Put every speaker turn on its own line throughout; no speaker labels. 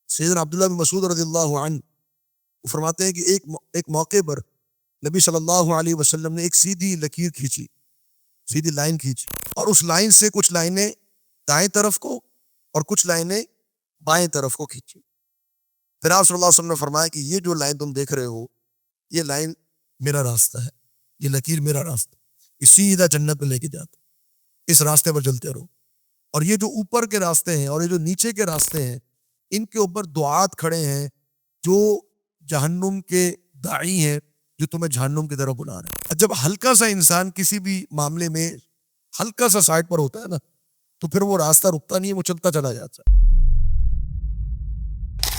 سیدنا عبداللہ بن مسعود رضی اللہ عنہ فرماتے ہیں کہ ایک موقع پر نبی صلی اللہ علیہ وسلم نے ایک سیدھی لکیر کھینچی، سیدھی لائن کھینچی، اور اس لائن سے کچھ لائنیں دائیں طرف کو اور کچھ لائنیں بائیں طرف کو کھینچی۔ پھر آپ صلی اللہ علیہ وسلم نے فرمایا کہ یہ جو لائن تم دیکھ رہے ہو، یہ لائن میرا راستہ ہے، یہ لکیر میرا راستہ، یہ سیدھا جنت میں لے کے جاتا، اس راستے پر چلتے رہو۔ اور یہ جو اوپر کے راستے ہیں اور یہ جو نیچے کے راستے ہیں، ان کے اوپر دعات کھڑے ہیں جو جہنم کے داعی ہیں، جو تمہیں جہنم کی طرف بلا رہے ہیں۔ جب ہلکا سا انسان کسی بھی معاملے میں ہلکا سا سائڈ پر ہوتا ہے نا، تو پھر وہ راستہ رکتا نہیں ہے، وہ چلتا چلا جاتا ہے۔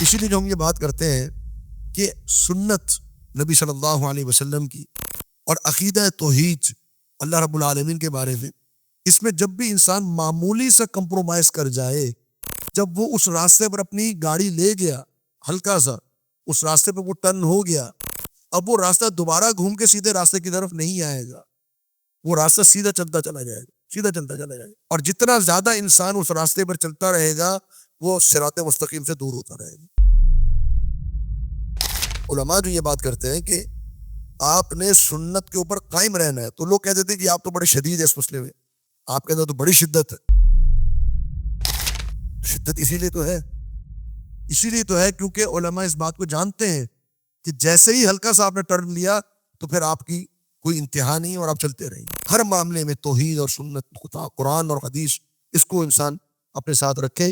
اسی لیے جو ہم یہ بات کرتے ہیں کہ سنت نبی صلی اللہ علیہ وسلم کی اور عقیدہ توحید اللہ رب العالمین کے بارے میں، اس میں جب بھی انسان معمولی سا کمپرومائز کر جائے، جب وہ اس راستے پر اپنی گاڑی لے گیا، ہلکا سا اس راستے پہ وہ ٹرن ہو گیا، اب وہ راستہ دوبارہ گھوم کے سیدھے راستے کی طرف نہیں آئے گا، وہ راستہ سیدھا چلتا چلا جائے گا، سیدھا چلتا چلا جائے گا۔ اور جتنا زیادہ انسان اس راستے پر چلتا رہے گا، وہ صراط مستقیم سے دور ہوتا رہے گا۔ علماء جو یہ بات کرتے ہیں کہ آپ نے سنت کے اوپر قائم رہنا ہے، تو لوگ کہتے تھے کہ آپ تو بڑے شدید ہیں اس مسئلے میں، آپ کے اندر تو بڑی شدت ہے۔ شدت اسی لیے تو ہے کیونکہ علماء اس بات کو جانتے ہیں کہ جیسے ہی ہلکا سا آپ نے ٹرن لیا تو پھر آپ کی کوئی انتہا نہیں اور آپ چلتے رہیں گے۔ ہر معاملے میں توحید اور سنت، قرآن اور حدیث، اس کو انسان اپنے ساتھ رکھے